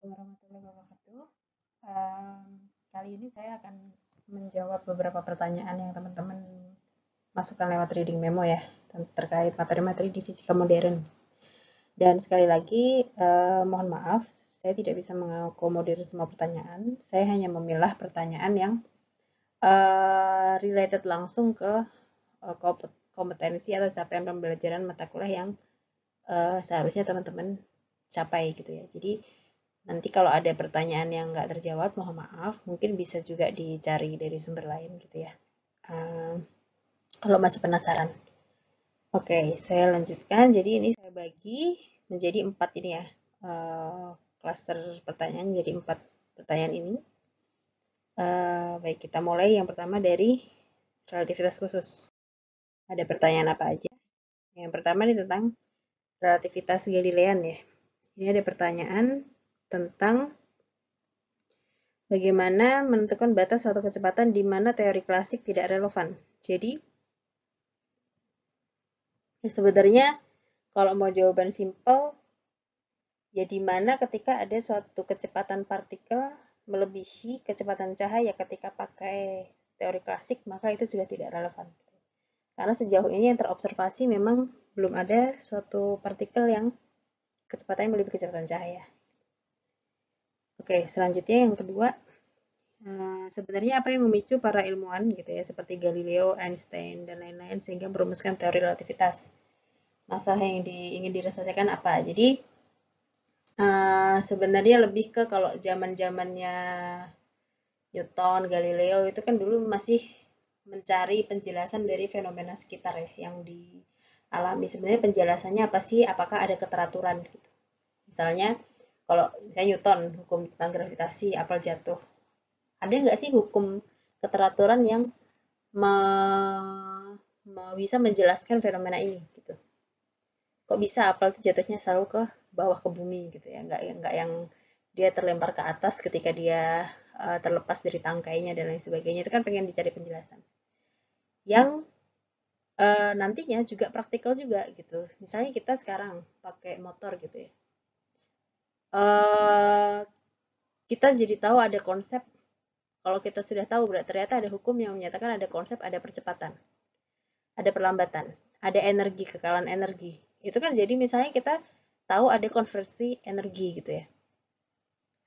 Warahmatullahi wabarakatuh. Kali ini saya akan menjawab beberapa pertanyaan yang teman-teman masukkan lewat reading memo ya, terkait materi-materi di fisika modern. Dan sekali lagi, mohon maaf, saya tidak bisa mengakomodir semua pertanyaan. Saya hanya memilah pertanyaan yang related langsung ke kompetensi atau capaian pembelajaran mata kuliah yang seharusnya teman-teman capai gitu ya. Jadi nanti kalau ada pertanyaan yang nggak terjawab, mohon maaf, mungkin bisa juga dicari dari sumber lain gitu ya. Kalau masih penasaran. Oke, saya lanjutkan. Jadi ini saya bagi menjadi 4 ini ya. Cluster pertanyaan menjadi 4 pertanyaan ini. Baik, kita mulai yang pertama dari relativitas khusus. Ada pertanyaan apa aja? Yang pertama ini tentang relativitas Galilean ya. Ini ada pertanyaan tentang bagaimana menentukan batas suatu kecepatan di mana teori klasik tidak relevan. Jadi, ya sebenarnya kalau mau jawaban simpel, ya di mana ketika ada suatu kecepatan partikel melebihi kecepatan cahaya ketika pakai teori klasik, maka itu sudah tidak relevan. Karena sejauh ini yang terobservasi memang belum ada suatu partikel yang kecepatannya melebihi kecepatan cahaya. Oke, selanjutnya yang kedua, sebenarnya apa yang memicu para ilmuwan gitu ya seperti Galileo, Einstein dan lain-lain sehingga merumuskan teori relativitas. Masalah yang ingin diselesaikan apa? Jadi sebenarnya lebih ke kalau zaman-zamannya Newton, Galileo itu kan dulu masih mencari penjelasan dari fenomena sekitar ya yang dialami. Sebenarnya penjelasannya apa sih? Apakah ada keteraturan gitu. Misalnya kalau misalnya Newton hukum tentang gravitasi, apel jatuh. Ada nggak sih hukum keteraturan yang bisa menjelaskan fenomena ini gitu? Kok bisa apel itu jatuhnya selalu ke bawah ke bumi gitu ya? Nggak yang dia terlempar ke atas ketika dia terlepas dari tangkainya dan lain sebagainya. Itu kan pengen dicari penjelasan. Yang nantinya juga praktikal juga gitu. Misalnya kita sekarang pakai motor gitu ya. Kita jadi tahu ada konsep, kalau kita sudah tahu berarti ternyata ada hukum yang menyatakan ada konsep, ada percepatan, ada perlambatan, ada energi, kekalan energi. Itu kan jadi misalnya kita tahu ada konversi energi gitu ya.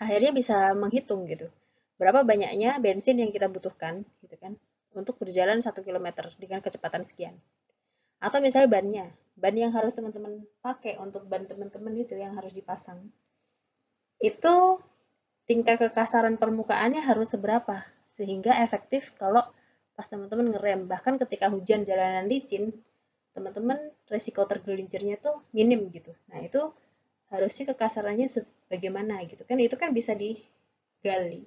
Akhirnya bisa menghitung gitu. Berapa banyaknya bensin yang kita butuhkan gitu kan untuk berjalan 1 km dengan kecepatan sekian. Atau misalnya bannya, ban yang harus teman-teman pakai untuk ban teman-teman itu yang harus dipasang. Itu tingkat kekasaran permukaannya harus seberapa sehingga efektif kalau pas teman-teman ngerem. Bahkan ketika hujan jalanan licin, teman-teman resiko tergelincirnya tuh minim gitu. Nah, itu harusnya kekasarannya bagaimana gitu kan. Itu kan bisa digali.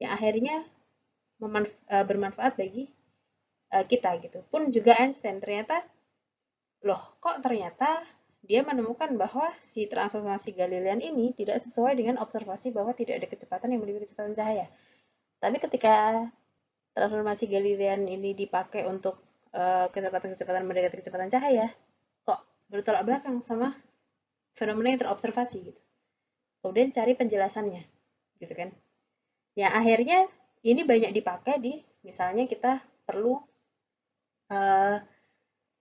Yang akhirnya bermanfaat bagi kita gitu. Pun juga Einstein ternyata loh, kok ternyata dia menemukan bahwa si transformasi Galilean ini tidak sesuai dengan observasi bahwa tidak ada kecepatan yang melebihi kecepatan cahaya. Tapi ketika transformasi Galilean ini dipakai untuk kecepatan-kecepatan mendekati kecepatan cahaya, kok bertolak belakang sama fenomena yang terobservasi gitu. Kemudian cari penjelasannya, gitu kan? Yang akhirnya ini banyak dipakai di misalnya kita perlu uh,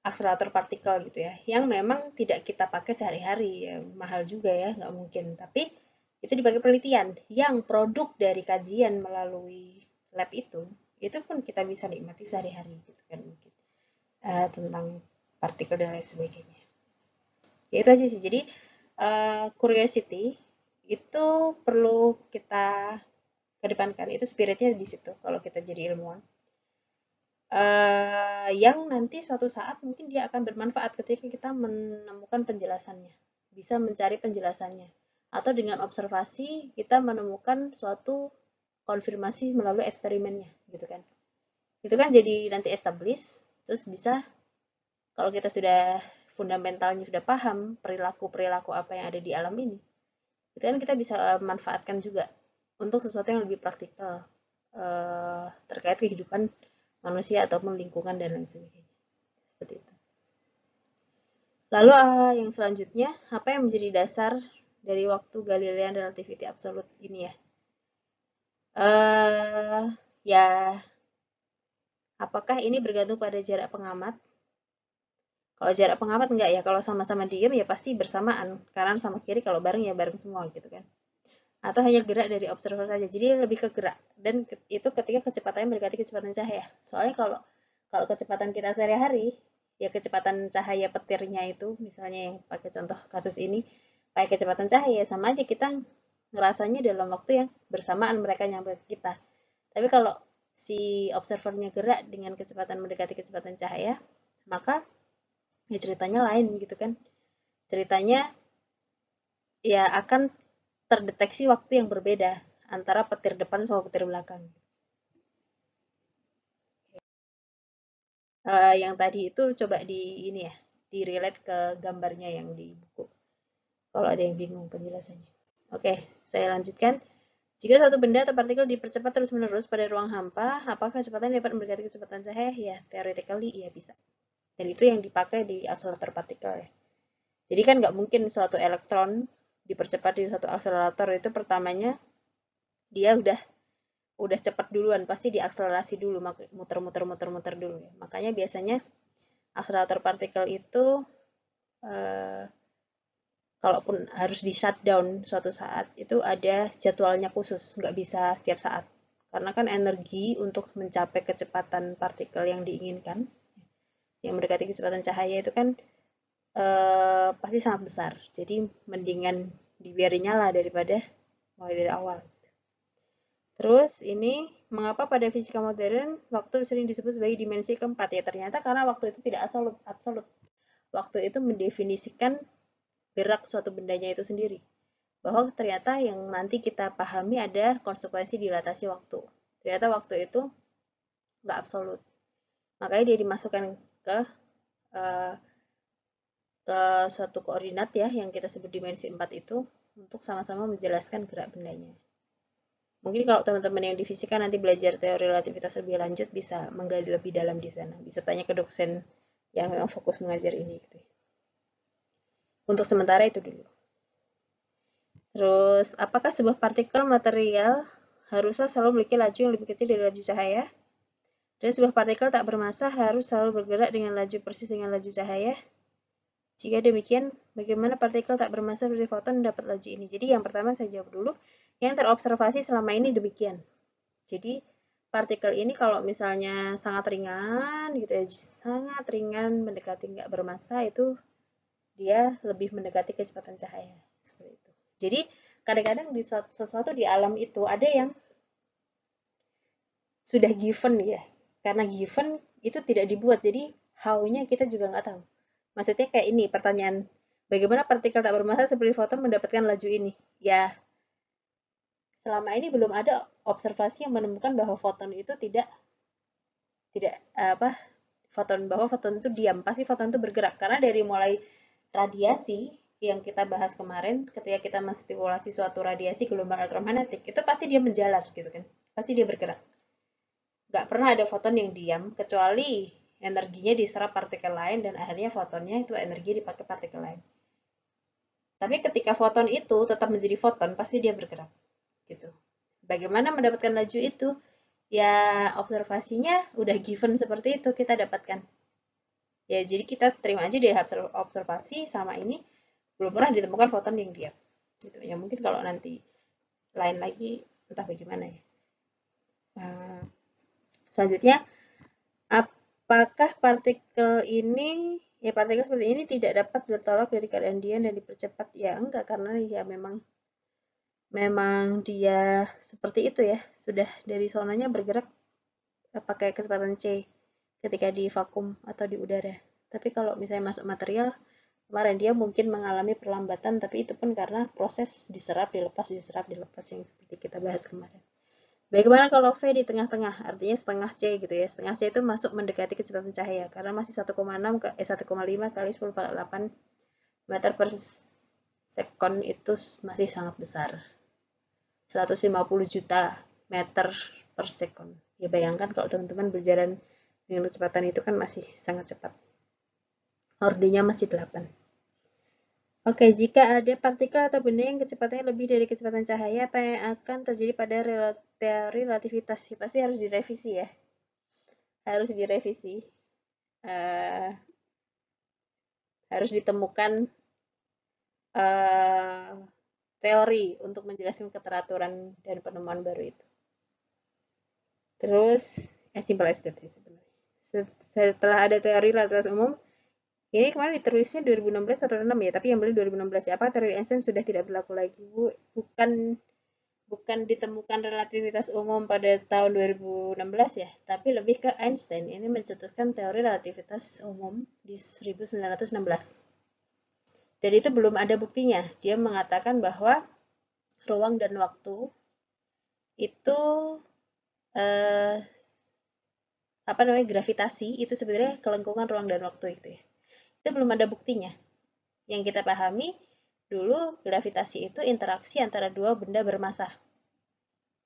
akselerator partikel gitu ya, yang memang tidak kita pakai sehari-hari ya, mahal juga ya, nggak mungkin. Tapi itu dipakai penelitian yang produk dari kajian melalui lab itu pun kita bisa nikmati sehari-hari gitu kan mungkin tentang partikel dan lain sebagainya. Ya itu aja sih. Jadi curiosity itu perlu kita kedepankan. Itu spiritnya di situ kalau kita jadi ilmuwan. Yang nanti suatu saat mungkin dia akan bermanfaat ketika kita menemukan penjelasannya, bisa mencari penjelasannya, atau dengan observasi kita menemukan suatu konfirmasi melalui eksperimennya, gitu kan? Itu kan jadi nanti established, terus bisa kalau kita sudah fundamentalnya sudah paham perilaku-perilaku apa yang ada di alam ini, itu kan kita bisa manfaatkan juga untuk sesuatu yang lebih praktikal terkait kehidupan manusia ataupun lingkungan dan lain sebagainya. Seperti itu. Lalu yang selanjutnya, apa yang menjadi dasar dari waktu Galilean relativity absolute ini ya. Ya, apakah ini bergantung pada jarak pengamat? Kalau jarak pengamat enggak ya, kalau sama-sama diem ya pasti bersamaan, kanan sama kiri, kalau bareng ya bareng semua gitu kan. Atau hanya gerak dari observer saja, jadi lebih ke gerak, dan itu ketika kecepatannya mendekati kecepatan cahaya. Soalnya kalau kecepatan kita sehari-hari, ya kecepatan cahaya petirnya itu, misalnya yang pakai contoh kasus ini, pakai kecepatan cahaya, sama aja kita ngerasanya dalam waktu yang bersamaan mereka nyampe ke kita. Tapi kalau si observernya gerak dengan kecepatan mendekati kecepatan cahaya, maka ya ceritanya lain gitu kan. Ceritanya ya akan terdeteksi waktu yang berbeda antara petir depan sama petir belakang. Yang tadi itu coba di ini ya, di relate ke gambarnya yang di buku. Kalau ada yang bingung penjelasannya. Oke, saya lanjutkan. Jika satu benda atau partikel dipercepat terus-menerus pada ruang hampa, apakah kecepatannya dapat mendekati kecepatan cahaya? Ya, theoretically iya bisa. Dan itu yang dipakai di akselerator partikel ya. Jadi kan nggak mungkin suatu elektron dipercepat di suatu akselerator itu pertamanya dia udah cepat duluan, pasti diakselerasi dulu, muter-muter dulu ya. Makanya biasanya akselerator partikel itu kalaupun harus di shutdown suatu saat, itu ada jadwalnya khusus, nggak bisa setiap saat. Karena kan energi untuk mencapai kecepatan partikel yang diinginkan, yang mendekati kecepatan cahaya itu kan pasti sangat besar. Jadi mendingan dibiarin nyala daripada mulai dari awal. Terus ini mengapa pada fisika modern waktu sering disebut sebagai dimensi keempat ya, ternyata karena waktu itu tidak absolut. Waktu itu mendefinisikan gerak suatu bendanya itu sendiri. Bahwa ternyata yang nanti kita pahami ada konsekuensi dilatasi waktu. Ternyata waktu itu nggak absolut. Makanya dia dimasukkan ke uh, ke suatu koordinat ya yang kita sebut dimensi 4 itu untuk sama-sama menjelaskan gerak bendanya. Mungkin kalau teman-teman yang di fisika nanti belajar teori relativitas lebih lanjut bisa menggali lebih dalam di sana. Bisa tanya ke dosen yang memang fokus mengajar ini gitu. Untuk sementara itu dulu. Terus, apakah sebuah partikel material haruslah selalu memiliki laju yang lebih kecil dari laju cahaya? Dan sebuah partikel tak bermassa harus selalu bergerak dengan laju persis dengan laju cahaya? Jika demikian, bagaimana partikel tak bermassa seperti foton dapat laju ini? Jadi yang pertama saya jawab dulu, yang terobservasi selama ini demikian. Jadi partikel ini kalau misalnya sangat ringan gitu ya, sangat ringan mendekati nggak bermassa, itu dia lebih mendekati kecepatan cahaya seperti itu. Jadi kadang-kadang di sesuatu di alam itu ada yang sudah given ya, karena given itu tidak dibuat, jadi how-nya kita juga nggak tahu. Maksudnya kayak ini pertanyaan, bagaimana partikel tak bermassa seperti foton mendapatkan laju ini? Ya, selama ini belum ada observasi yang menemukan bahwa foton itu tidak bahwa foton itu diam, pasti foton itu bergerak, karena dari mulai radiasi yang kita bahas kemarin, ketika kita menstimulasi suatu radiasi gelombang elektromagnetik, itu pasti dia menjalar gitu kan, pasti dia bergerak. Nggak pernah ada foton yang diam, kecuali energinya diserap partikel lain dan akhirnya fotonnya itu energi dipakai partikel lain. Tapi ketika foton itu tetap menjadi foton, pasti dia bergerak gitu. Bagaimana mendapatkan laju itu? Ya observasinya udah given seperti itu kita dapatkan. Ya jadi kita terima aja dari observasi sama ini belum pernah ditemukan foton yang diam. Gitu. Ya mungkin kalau nanti lain lagi entah bagaimana ya. Selanjutnya, apakah partikel ini, ya partikel seperti ini tidak dapat bertolak dari keadaan diam dan dipercepat? Ya enggak, karena ya memang dia seperti itu ya, sudah dari sonanya bergerak pakai kecepatan C ketika di vakum atau di udara. Tapi kalau misalnya masuk material, kemarin dia mungkin mengalami perlambatan, tapi itu pun karena proses diserap, dilepas yang seperti kita bahas kemarin. Bagaimana kalau V di tengah-tengah? Artinya setengah C gitu ya. Setengah C itu masuk mendekati kecepatan cahaya karena masih 1,5 kali 10⁸ meter per sekon itu masih sangat besar. 150 juta meter per sekon. Ya bayangkan kalau teman-teman berjalan dengan kecepatan itu kan masih sangat cepat. Ordernya masih 8. Oke, jika ada partikel atau benda yang kecepatannya lebih dari kecepatan cahaya, apa yang akan terjadi pada teori relativitas? Pasti harus direvisi ya. Harus direvisi. Eh, harus ditemukan eh, teori untuk menjelaskan keteraturan dan penemuan baru itu. Terus, simple as that sih sebenarnya. Setelah ada teori relativitas umum, ini kemarin ditulisnya 2016 atau 2006 ya, tapi yang beli 2016 ya. Apa teori Einstein sudah tidak berlaku lagi? Bukan ditemukan relativitas umum pada tahun 2016 ya, tapi lebih ke Einstein. Ini mencetuskan teori relativitas umum di 1916. Dan itu belum ada buktinya. Dia mengatakan bahwa ruang dan waktu itu eh, apa namanya gravitasi itu sebenarnya kelengkungan ruang dan waktu itu ya. Itu belum ada buktinya. Yang kita pahami dulu gravitasi itu interaksi antara dua benda bermassa.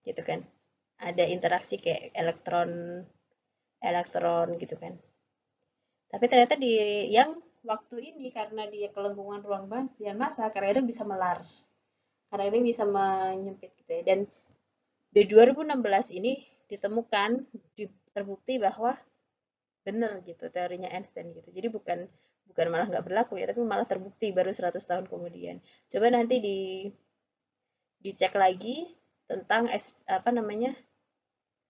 Gitu kan. Ada interaksi kayak elektron gitu kan. Tapi ternyata di yang waktu ini karena dia kelengkungan ruang dan massa, kadang bisa melar. Kadang bisa menyempit gitu ya. Dan di 2016 ini ditemukan terbukti bahwa benar gitu teorinya Einstein gitu. Jadi bukan malah nggak berlaku ya, tapi malah terbukti baru 100 tahun kemudian. Coba nanti dicek lagi tentang apa namanya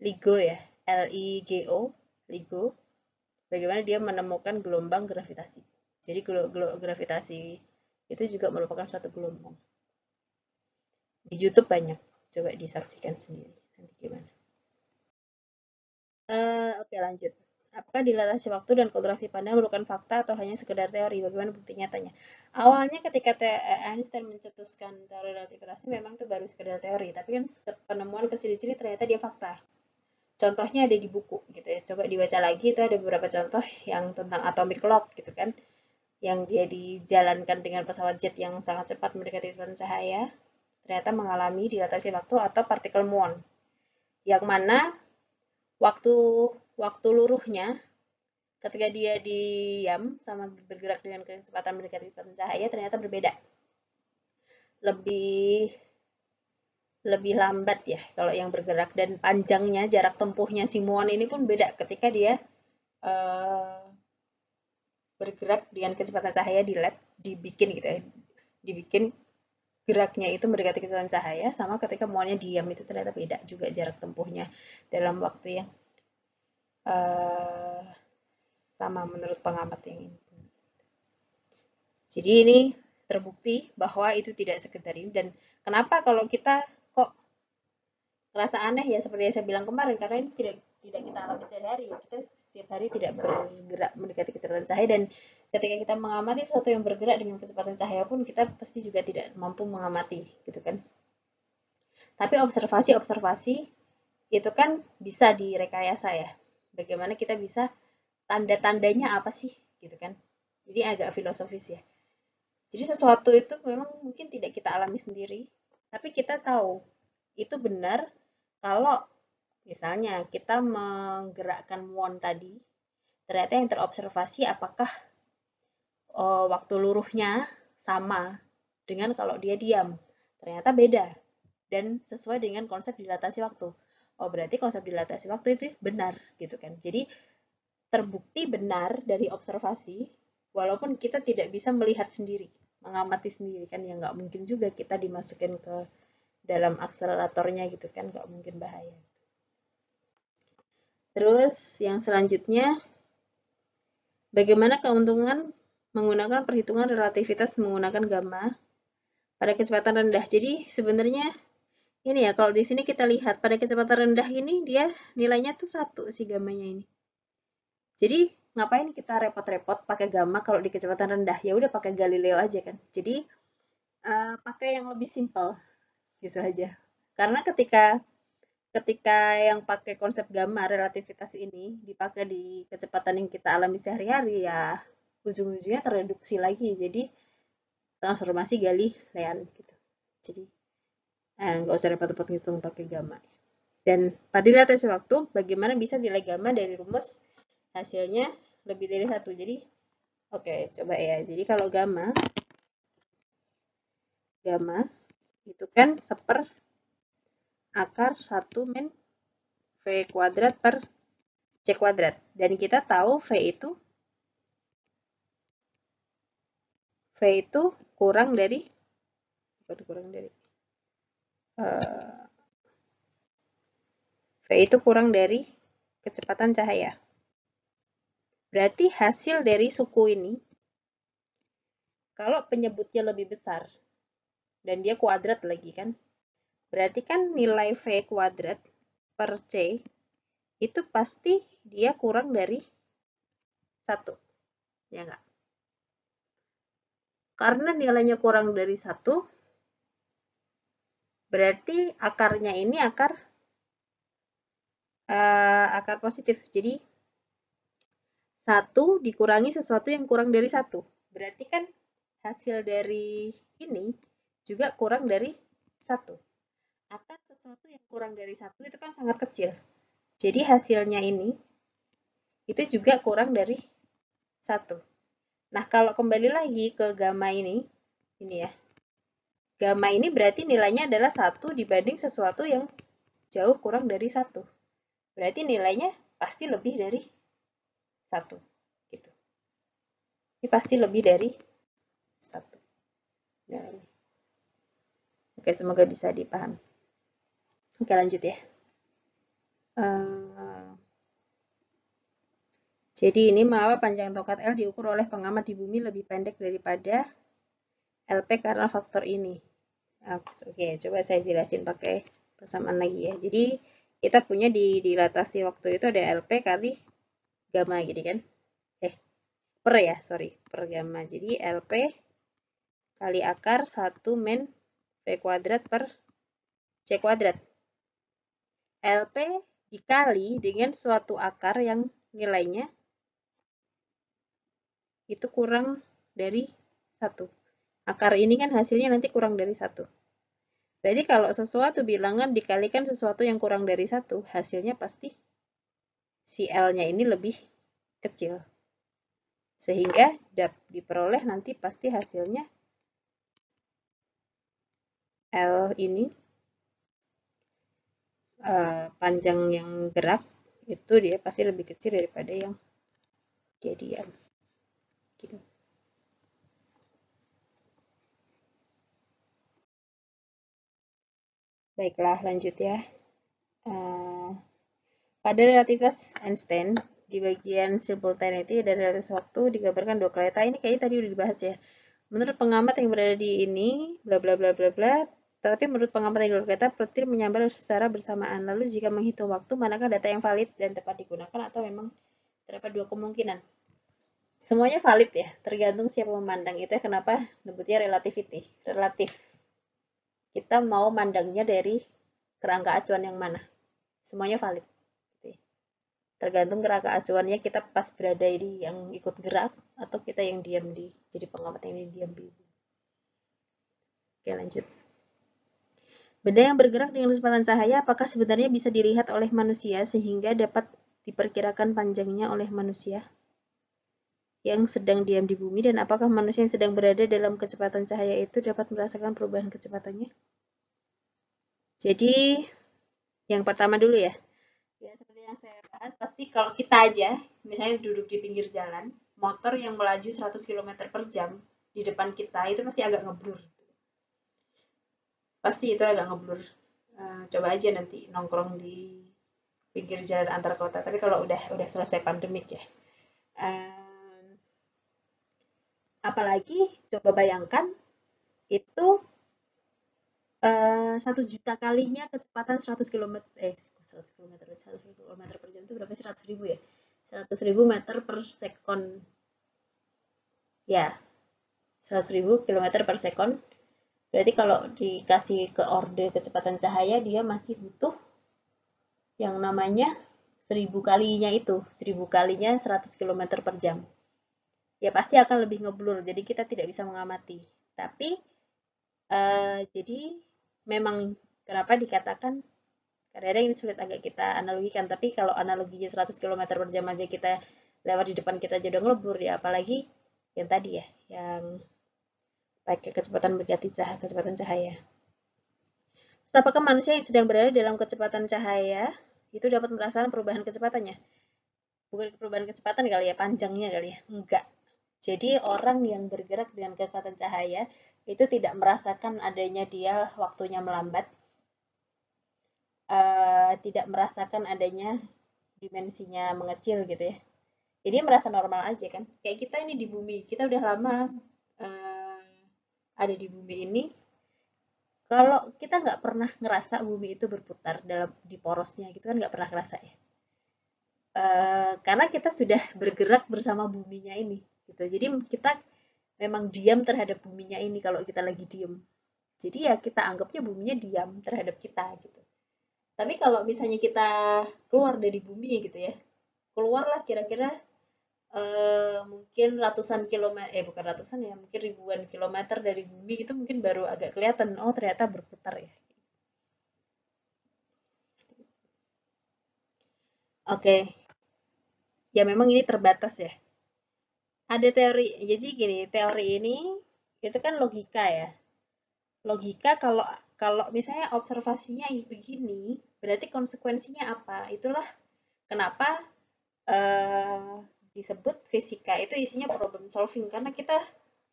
LIGO ya, LIGO, LIGO. Bagaimana dia menemukan gelombang gravitasi. Jadi gravitasi itu juga merupakan suatu gelombang. Di YouTube banyak, coba disaksikan sendiri. Nanti gimana? Oke lanjut. Apakah dilatasi waktu dan kontraksi pandang merupakan fakta atau hanya sekedar teori? Bagaimana bukti nyatanya? Awalnya ketika Einstein mencetuskan teori relativitas memang itu baru sekedar teori, tapi kan penemuan kesini-sini ternyata dia fakta. Contohnya ada di buku gitu ya. Coba dibaca lagi itu ada beberapa contoh yang tentang atomic clock gitu kan. Yang dia dijalankan dengan pesawat jet yang sangat cepat mendekati kecepatan cahaya, ternyata mengalami dilatasi waktu atau partikel muon. Yang mana waktu waktu luruhnya ketika dia diam sama bergerak dengan kecepatan mendekati kecepatan cahaya ternyata berbeda. Lebih lebih lambat ya kalau yang bergerak dan panjangnya jarak tempuhnya si muon ini pun beda ketika dia uh, bergerak dengan kecepatan cahaya di lab dibikin gitu ya. Dibikin geraknya itu mendekati kecepatan cahaya sama ketika muonnya diam itu ternyata beda juga jarak tempuhnya dalam waktu yang uh, sama menurut pengamat yang ini. Jadi ini terbukti bahwa itu tidak sekedar ini dan kenapa kalau kita kok ngerasa aneh ya seperti yang saya bilang kemarin karena ini tidak kita alami sehari-hari ya. Kita setiap hari tidak bergerak mendekati kecepatan cahaya dan ketika kita mengamati sesuatu yang bergerak dengan kecepatan cahaya pun kita pasti juga tidak mampu mengamati gitu kan. Tapi observasi-observasi itu kan bisa direkayasa ya. Bagaimana kita bisa tanda-tandanya apa sih gitu kan. Jadi agak filosofis ya. Jadi sesuatu itu memang mungkin tidak kita alami sendiri, tapi kita tahu itu benar kalau misalnya kita menggerakkan muon tadi, ternyata yang terobservasi apakah waktu luruhnya sama dengan kalau dia diam. Ternyata beda dan sesuai dengan konsep dilatasi waktu. Oh, berarti konsep dilatasi waktu itu benar gitu kan. Jadi terbukti benar dari observasi walaupun kita tidak bisa melihat sendiri, mengamati sendiri kan ya nggak mungkin juga kita dimasukin ke dalam akseleratornya gitu kan nggak mungkin bahaya. Terus yang selanjutnya bagaimana keuntungan menggunakan perhitungan relativitas menggunakan gamma pada kecepatan rendah. Jadi sebenarnya ini ya kalau di sini kita lihat pada kecepatan rendah ini dia nilainya tuh 1 si gammanya ini. Jadi ngapain kita repot-repot pakai gamma kalau di kecepatan rendah? Ya udah pakai Galileo aja kan. Jadi pakai yang lebih simple gitu aja. Karena ketika yang pakai konsep gamma relativitas ini dipakai di kecepatan yang kita alami sehari-hari ya ujung-ujungnya tereduksi lagi. Jadi transformasi Galilean gitu. Jadi nggak usah repot-repot ngitung pakai gamma. Dan pada dilatasi waktu, bagaimana bisa nilai gamma dari rumus hasilnya lebih dari 1. Jadi, oke, coba ya. Jadi kalau gamma gamma itu kan seper akar 1 min V kuadrat per C kuadrat. Dan kita tahu V itu kurang dari V itu kurang dari kecepatan cahaya. Berarti hasil dari suku ini, kalau penyebutnya lebih besar, dan dia kuadrat lagi kan, berarti kan nilai V kuadrat per C itu pasti dia kurang dari 1. Ya enggak? Karena nilainya kurang dari 1, berarti akarnya ini akar positif. Jadi 1 dikurangi sesuatu yang kurang dari 1. Berarti kan hasil dari ini juga kurang dari 1. Akar sesuatu yang kurang dari 1 itu kan sangat kecil. Jadi hasilnya ini itu juga kurang dari 1. Nah, kalau kembali lagi ke gamma ini ya. Gamma ini berarti nilainya adalah 1 dibanding sesuatu yang jauh kurang dari 1. Berarti nilainya pasti lebih dari 1. Gitu. Ini pasti lebih dari 1. Nah, ini. Oke, semoga bisa dipahami. Oke, lanjut ya. Jadi ini mengapa panjang tongkat L diukur oleh pengamat di bumi lebih pendek daripada LP karena faktor ini. Oke, coba saya jelasin pakai persamaan lagi ya. Jadi kita punya di dilatasi waktu itu ada LP kali gamma gitu kan. Per gamma. Jadi LP kali akar 1 min V kuadrat per C kuadrat. LP dikali dengan suatu akar yang nilainya itu kurang dari 1. Akar ini kan hasilnya nanti kurang dari 1. Berarti kalau sesuatu bilangan dikalikan sesuatu yang kurang dari 1, hasilnya pasti si L-nya ini lebih kecil. Sehingga diperoleh nanti pasti hasilnya L ini panjang yang gerak itu dia pasti lebih kecil daripada yang dia diam. Gitu. Baiklah, lanjut ya. Pada relativitas Einstein, di bagian simultaneity dari relativitas waktu digambarkan 2 kereta. Ini kayaknya tadi udah dibahas ya. Menurut pengamat yang berada di ini, bla bla bla bla bla, tapi menurut pengamat yang di luar kereta, petir menyambar secara bersamaan. Lalu jika menghitung waktu, manakah data yang valid dan tepat digunakan atau memang terdapat 2 kemungkinan? Semuanya valid ya, tergantung siapa memandang. Itu ya kenapa nyebutnya relativity, relatif. Kita mau mandangnya dari kerangka acuan yang mana. Semuanya valid. Tergantung kerangka acuannya kita pas berada di yang ikut gerak atau kita yang diam di jadi pengamat yang diam di. Oke, lanjut. Benda yang bergerak dengan kecepatan cahaya apakah sebenarnya bisa dilihat oleh manusia sehingga dapat diperkirakan panjangnya oleh manusia yang sedang diam di bumi, dan apakah manusia yang sedang berada dalam kecepatan cahaya itu dapat merasakan perubahan kecepatannya? Jadi yang pertama dulu ya. Ya, seperti yang saya bahas, pasti kalau kita aja, misalnya duduk di pinggir jalan, motor yang melaju 100 km per jam di depan kita, itu pasti agak ngeblur. Pasti itu agak ngeblur. Coba aja nanti nongkrong di pinggir jalan antar kota. Tapi kalau udah selesai pandemik ya. Apalagi, coba bayangkan, itu 1 juta kalinya kecepatan 100 km, 100 km, 100 km per jam itu berapa sih? 100.000 ya? 100.000 meter per sekon. Ya, 100.000 km per sekon. Berarti kalau dikasih ke orde kecepatan cahaya, dia masih butuh yang namanya 1000 kalinya itu. 1000 kalinya 100 km per jam. Ya pasti akan lebih ngeblur, jadi kita tidak bisa mengamati. Tapi, jadi memang kenapa dikatakan kadang-kadang ini sulit agak kita analogikan, tapi kalau analoginya 100 km per jam aja kita lewat di depan kita aja udah ngelebur ya, apalagi yang tadi ya, yang pakai kecepatan mendekati kecepatan cahaya. Apakah manusia yang sedang berada dalam kecepatan cahaya itu dapat merasakan perubahan kecepatannya? Bukan perubahan kecepatan kali ya, panjangnya kali ya. Enggak. Jadi orang yang bergerak dengan kecepatan cahaya itu tidak merasakan adanya dia waktunya melambat, tidak merasakan adanya dimensinya mengecil gitu ya. Jadi merasa normal aja kan. Kayak kita ini di bumi, kita udah lama ada di bumi ini. Kalau kita nggak pernah ngerasa bumi itu berputar dalam di porosnya gitu kan, nggak pernah ngerasa ya. Karena kita sudah bergerak bersama buminya ini gitu. Jadi kita memang diam terhadap buminya ini kalau kita lagi diem. Jadi ya kita anggapnya buminya diam terhadap kita gitu. Tapi kalau misalnya kita keluar dari bumi gitu ya, keluarlah kira-kira mungkin ratusan kilometer, bukan ratusan ya, mungkin ribuan kilometer dari bumi itu mungkin baru agak kelihatan, oh ternyata berputar ya. Oke, ya memang ini terbatas ya. Ada teori, jadi gini, teori ini itu kan logika ya. Logika kalau kalau misalnya observasinya begini, berarti konsekuensinya apa? Itulah kenapa eh, disebut fisika itu isinya problem solving karena kita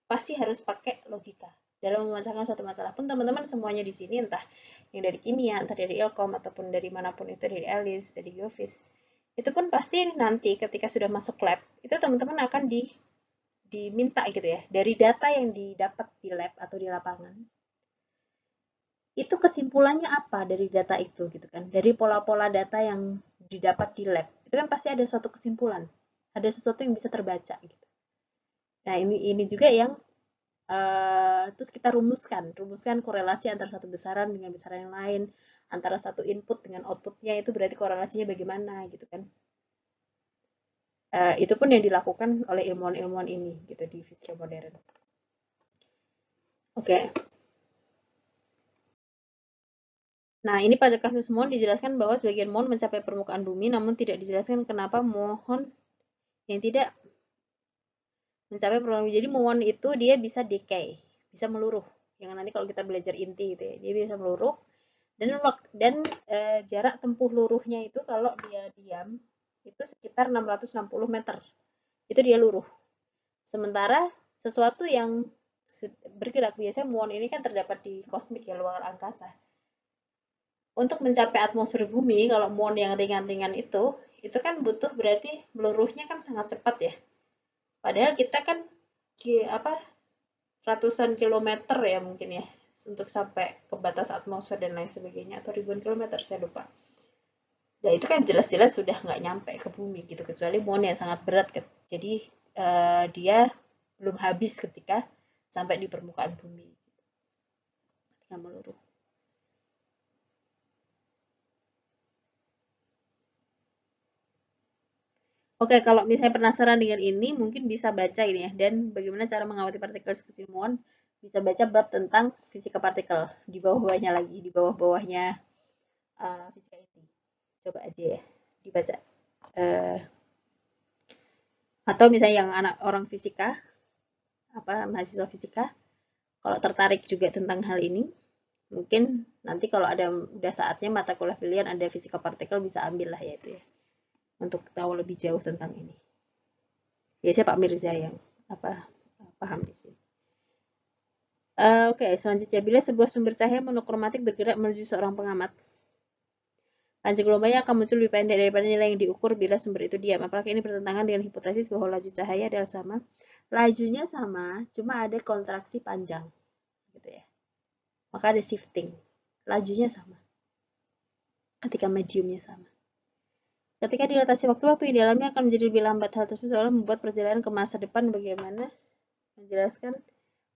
pasti harus pakai logika dalam memecahkan suatu masalah. Pun teman-teman semuanya di sini entah yang dari kimia, entah dari ilkom ataupun dari manapun itu, dari Alice, dari Geofis, itu pun pasti nanti ketika sudah masuk lab itu teman-teman akan diminta gitu ya dari data yang didapat di lab atau di lapangan, itu kesimpulannya apa dari data itu gitu kan, dari pola-pola data yang didapat di lab itu kan pasti ada suatu kesimpulan, ada sesuatu yang bisa terbaca gitu. Nah ini juga yang terus kita rumuskan korelasi antara satu besaran dengan besaran yang lain, antara satu input dengan outputnya itu berarti korelasinya bagaimana gitu kan. Itu pun yang dilakukan oleh ilmuwan-ilmuwan ini gitu di fisika modern. Oke. Nah, ini pada kasus mohon dijelaskan bahwa sebagian mohon mencapai permukaan bumi, namun tidak dijelaskan kenapa mohon yang tidak mencapai permukaan bumi. Jadi mohon itu dia bisa decay, bisa meluruh. Yang nanti kalau kita belajar inti gitu ya, dia bisa meluruh dan jarak tempuh luruhnya itu kalau dia diam itu sekitar 660 meter. Itu dia luruh. Sementara sesuatu yang bergerak biasanya muon ini kan terdapat di kosmik ya, luar angkasa. Untuk mencapai atmosfer bumi kalau muon yang ringan-ringan itu kan butuh berarti meluruhnya kan sangat cepat ya. Padahal kita kan apa ratusan kilometer ya mungkin ya untuk sampai ke batas atmosfer dan lain sebagainya atau ribuan kilometer saya lupa. Ya itu kan jelas-jelas sudah nggak nyampe ke bumi gitu kecuali muon yang sangat berat kan. Jadi dia belum habis ketika sampai di permukaan bumi ketika meluruh. Oke, kalau misalnya penasaran dengan ini, mungkin bisa baca ini ya. Dan bagaimana cara mengamati partikel sekecil muon, bisa baca bab tentang fisika partikel. Di bawah-bawahnya lagi, di bawah-bawahnya fisika inti. Coba aja ya, dibaca. Atau misalnya yang anak orang fisika, mahasiswa fisika, kalau tertarik juga tentang hal ini, mungkin nanti kalau ada udah saatnya mata kuliah pilihan ada fisika partikel bisa ambil lah ya itu ya. Untuk tahu lebih jauh tentang ini. Biasanya Pak Mirza yang paham di sini. Oke, selanjutnya bila sebuah sumber cahaya monokromatik bergerak menuju seorang pengamat, panjang gelombangnya akan muncul lebih pendek daripada nilai yang diukur bila sumber itu diam. Apakah ini bertentangan dengan hipotesis bahwa laju cahaya adalah sama? Lajunya sama, cuma ada kontraksi panjang, gitu ya. Maka ada shifting. Lajunya sama. Ketika mediumnya sama. Ketika dilatasi waktu-waktu di dalamnya akan menjadi lebih lambat. Hal tersebut seolah membuat perjalanan ke masa depan bagaimana menjelaskan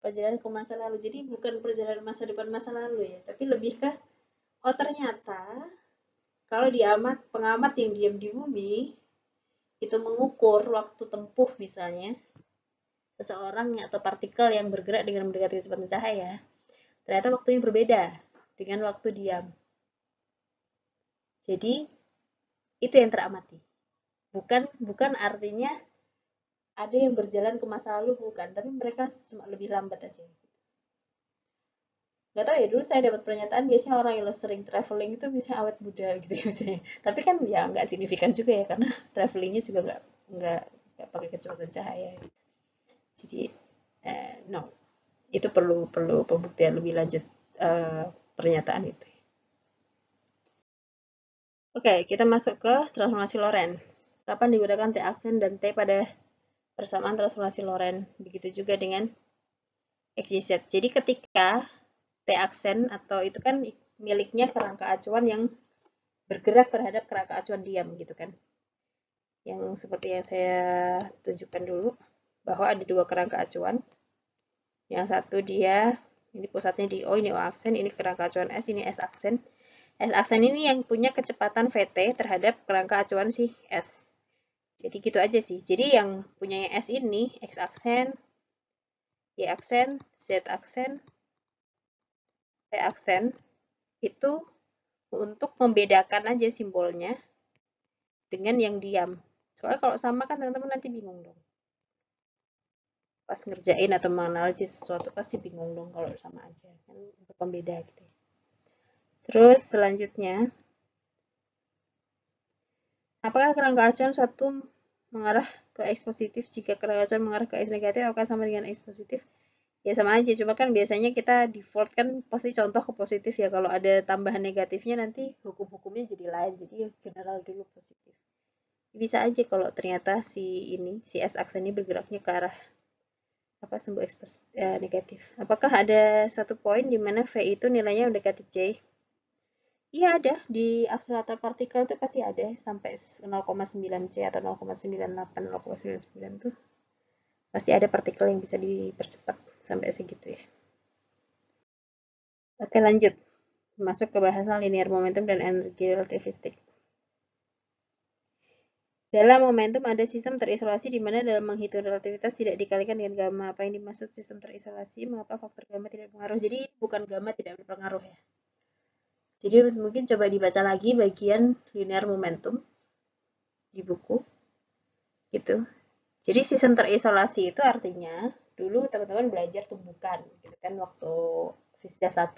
perjalanan ke masa lalu. Jadi bukan perjalanan masa depan masa lalu ya, tapi lebih ke oh ternyata kalau pengamat yang diam di bumi itu mengukur waktu tempuh misalnya seseorang atau partikel yang bergerak dengan mendekati kecepatan cahaya, ternyata waktunya berbeda dengan waktu diam. Jadi itu yang teramati. Bukan artinya ada yang berjalan ke masa lalu bukan, tapi mereka lebih lambat aja. nggak tahu ya, dulu saya dapat pernyataan biasanya orang yang sering traveling itu bisa awet muda gitu ya misalnya. Tapi kan ya nggak signifikan juga ya, karena travelingnya juga nggak pakai kecepatan cahaya. Jadi no, itu perlu perlu pembuktian lebih lanjut pernyataan itu. Oke, kita masuk ke transformasi Lorentz. Kapan digunakan T aksen dan T pada persamaan transformasi Lorentz? Begitu juga dengan XYZ. Jadi ketika T aksen atau itu kan miliknya kerangka acuan yang bergerak terhadap kerangka acuan diam gitu kan. Yang seperti yang saya tunjukkan dulu, bahwa ada dua kerangka acuan. Yang satu dia, ini pusatnya di O, ini O aksen, ini kerangka acuan S, ini S aksen. S aksen ini yang punya kecepatan VT terhadap kerangka acuan si S. Jadi gitu aja sih. Jadi yang punyanya S ini, X aksen, Y aksen, Z aksen, T aksen, itu untuk membedakan aja simbolnya dengan yang diam. Soalnya kalau sama kan teman-teman nanti bingung dong. Pas ngerjain atau menganalisis sesuatu pasti bingung dong kalau sama aja. Kan untuk pembeda gitu. Terus selanjutnya, apakah kerangka acuan suatu mengarah ke X positif jika kerangka acuan mengarah ke X negatif, apakah sama dengan X positif? Ya sama aja, cuma kan biasanya kita default kan pasti contoh ke positif ya. Kalau ada tambahan negatifnya nanti hukum-hukumnya jadi lain, jadi general dulu positif. Bisa aja kalau ternyata si S aksen ini bergeraknya ke arah apa sumbu X negatif. Apakah ada satu poin di mana V itu nilainya negatif J? Iya ada, di akselerator partikel itu pasti ada sampai 0,9 C atau 0,98, 0,99 tuh pasti ada partikel yang bisa dipercepat sampai segitu ya. Oke lanjut, masuk ke bahasan linear momentum dan energi relativistik. Dalam momentum ada sistem terisolasi di mana dalam menghitung relativitas tidak dikalikan dengan gamma. Apa yang dimaksud sistem terisolasi? Mengapa faktor gamma tidak berpengaruh? Jadi bukan gamma tidak berpengaruh ya. Jadi mungkin coba dibaca lagi bagian linear momentum di buku gitu. Jadi sistem terisolasi itu artinya dulu teman-teman belajar tumbukan gitu kan waktu Fisika 1.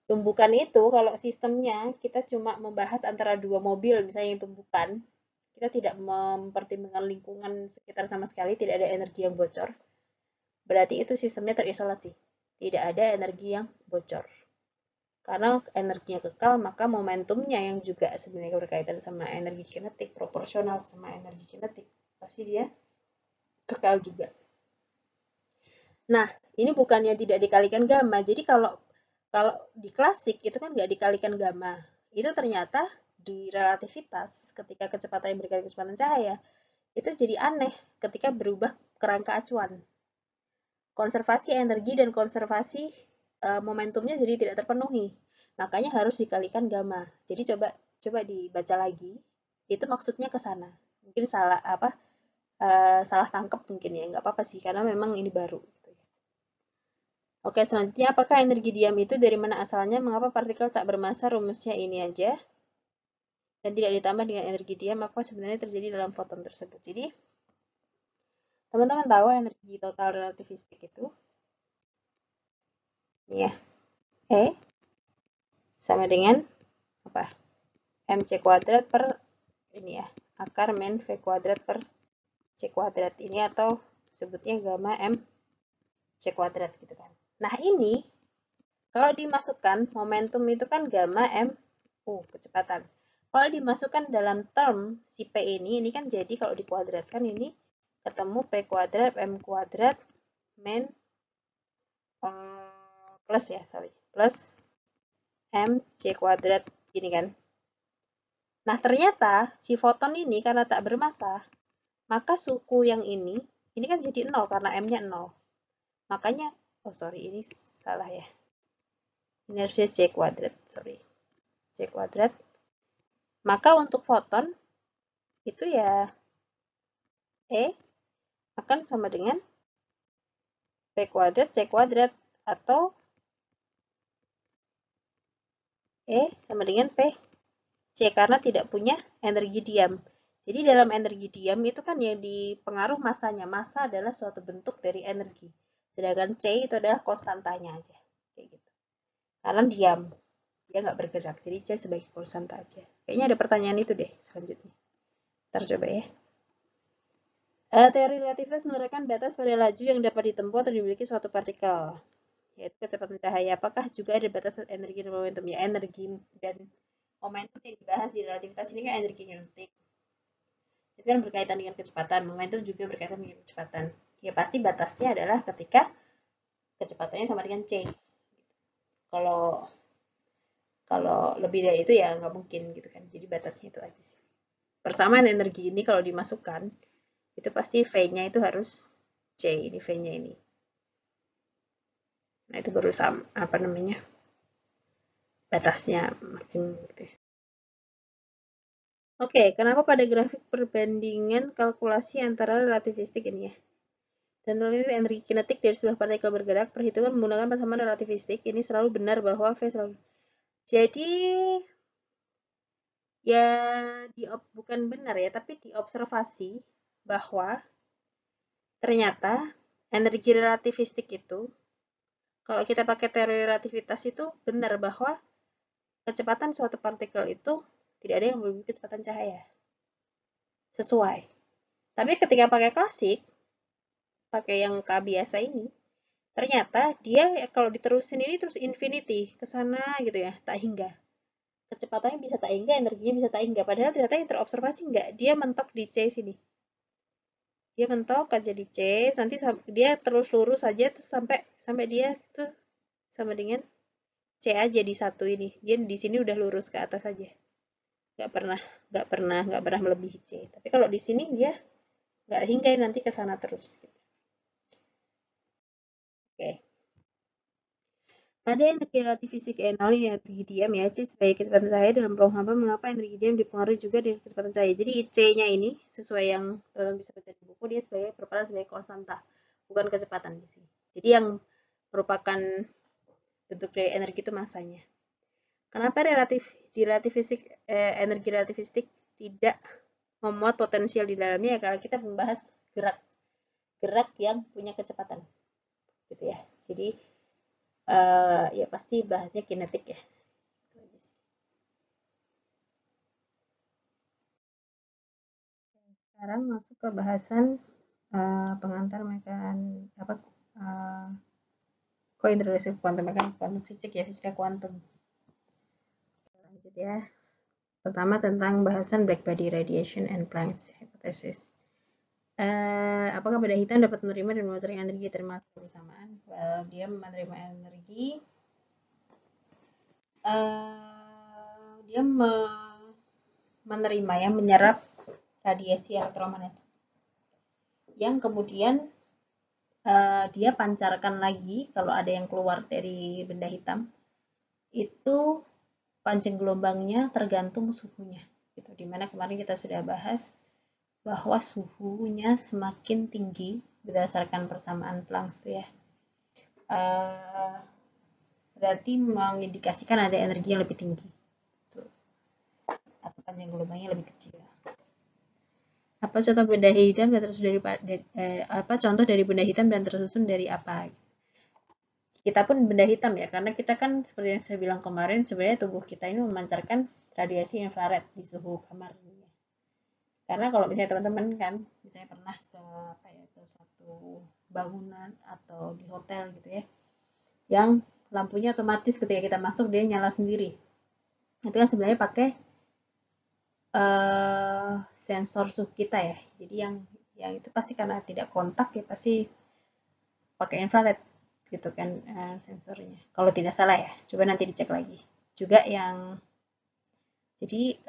Tumbukan itu kalau sistemnya kita cuma membahas antara dua mobil misalnya yang tumbukan, kita tidak mempertimbangkan lingkungan sekitar sama sekali, tidak ada energi yang bocor, berarti itu sistemnya terisolasi. Tidak ada energi yang bocor. Karena energinya kekal, maka momentumnya yang juga sebenarnya berkaitan sama energi kinetik, proporsional sama energi kinetik, pasti dia kekal juga. Nah, ini bukannya tidak dikalikan gamma. Jadi kalau kalau di klasik itu kan nggak dikalikan gamma. Itu ternyata di relativitas ketika kecepatan yang berkali kecepatan cahaya itu jadi aneh ketika berubah kerangka acuan. Konservasi energi dan konservasi momentumnya jadi tidak terpenuhi. Makanya harus dikalikan gamma. Jadi coba coba dibaca lagi. Itu maksudnya ke sana. Mungkin salah apa? Salah tangkap mungkin ya, nggak apa-apa sih karena memang ini baru. Oke, selanjutnya apakah energi diam itu dari mana asalnya? Mengapa partikel tak bermassa? Rumusnya ini aja. Dan tidak ditambah dengan energi diam, apa sebenarnya terjadi dalam foton tersebut. Jadi, teman-teman tahu energi total relativistik itu? Ini ya, E sama dengan apa? MC kuadrat per ini ya, akar min V kuadrat per C kuadrat ini atau sebutnya gamma M C kuadrat gitu kan. Nah ini kalau dimasukkan momentum itu kan gamma M kecepatan. Kalau dimasukkan dalam term si P ini kan jadi kalau dikuadratkan ini ketemu P kuadrat M kuadrat min plus ya sorry plus M C kuadrat ini kan. Nah ternyata si foton ini karena tak bermassa maka suku yang ini kan jadi 0 karena M-nya 0. Makanya oh sorry ini salah ya. Ini harusnya C kuadrat sorry C kuadrat. Maka untuk foton itu ya E akan sama dengan P kuadrat C kuadrat atau E sama dengan P C karena tidak punya energi diam. Jadi dalam energi diam itu kan yang dipengaruh masanya. Massa adalah suatu bentuk dari energi. Sedangkan C itu adalah konstantanya aja. kayak gitu. Karena diam, dia nggak bergerak, jadi C sebagai konstanta aja. Kayaknya ada pertanyaan itu deh selanjutnya. Ntar coba ya. Teori relativitas menerapkan batas pada laju yang dapat ditempuh atau dimiliki suatu partikel, yaitu kecepatan cahaya. Apakah juga ada batas energi dan momentum? Ya, energi dan momentum yang dibahas di relativitas ini kan energi kinetik. Itu kan berkaitan dengan kecepatan, momentum juga berkaitan dengan kecepatan. Ya pasti batasnya adalah ketika kecepatannya sama dengan C. Kalau lebih dari itu ya nggak mungkin gitu kan. Jadi batasnya itu aja sih. Persamaan energi ini kalau dimasukkan itu pasti V-nya itu harus C, ini V-nya ini. Nah, itu baru sama apa namanya? Batasnya maksimum gitu ya. Oke, kenapa pada grafik perbandingan kalkulasi antara relativistik ini ya? Dan relativistik energi kinetik dari sebuah partikel bergerak, perhitungan menggunakan persamaan relativistik ini selalu benar bahwa V selalu. Jadi ya bukan benar ya, tapi diobservasi bahwa ternyata energi relativistik itu kalau kita pakai teori relativitas itu benar bahwa kecepatan suatu partikel itu tidak ada yang melebihi kecepatan cahaya. Sesuai. Tapi ketika pakai klasik, pakai yang K biasa ini, ternyata dia kalau diterusin ini terus infinity ke sana gitu ya, tak hingga. Kecepatannya bisa tak hingga, energinya bisa tak hingga. Padahal ternyata yang terobservasi enggak, dia mentok di C sini. Dia mentok aja di C, nanti dia terus lurus aja terus sampai dia itu sama dengan C aja di satu ini. Dia di sini udah lurus ke atas aja. Nggak pernah melebihi C. Tapi kalau di sini dia nggak hingga nanti ke sana terus. Gitu. Oke. Ada energi relativistik E0 yang energi diam ya, C sebagai kecepatan cahaya dalam ruang hampa. Mengapa energi diam dipengaruhi juga dengan kecepatan cahaya? Jadi C-nya ini sesuai yang teman bisa baca di buku, dia berperan sebagai konstanta, bukan kecepatan di sini. Jadi yang merupakan bentuk dari energi itu masanya. Kenapa energi relativistik tidak memuat potensial di dalamnya? Ya, karena kita membahas gerak yang punya kecepatan, gitu ya. Jadi ya pasti bahasnya kinetik ya. Sekarang masuk ke bahasan pengantar kointerrelasi kuantum mekanik, kuantum fisik ya, fisika kuantum. Lanjut ya. Pertama tentang bahasan black body radiation and Planck's hypothesis. Apakah benda hitam dapat menerima dan memutarkan energi termasuk bersamaan? Well, dia menerima energi. Dia menerima ya, menyerap radiasi elektromagnetik yang kemudian dia pancarkan lagi kalau ada yang keluar dari benda hitam. Itu panjang gelombangnya tergantung suhunya. Gitu. Dimana kemarin kita sudah bahas bahwa suhunya semakin tinggi berdasarkan persamaan Planck itu ya. Berarti mengindikasikan ada energi yang lebih tinggi. Atau panjang gelombangnya lebih kecil. Apa contoh benda hitam dan tersusun dari benda hitam dan tersusun dari apa? Kita pun benda hitam ya, karena kita kan seperti yang saya bilang kemarin, sebenarnya tubuh kita ini memancarkan radiasi infrared di suhu kamar. Karena kalau misalnya teman-teman kan, misalnya pernah ke suatu bangunan atau di hotel gitu ya, yang lampunya otomatis ketika kita masuk dia nyala sendiri. Itu kan sebenarnya pakai sensor suhu kita ya. Jadi yang itu pasti karena tidak kontak ya pasti pakai infrared gitu kan sensornya. Kalau tidak salah ya, coba nanti dicek lagi. Juga yang jadi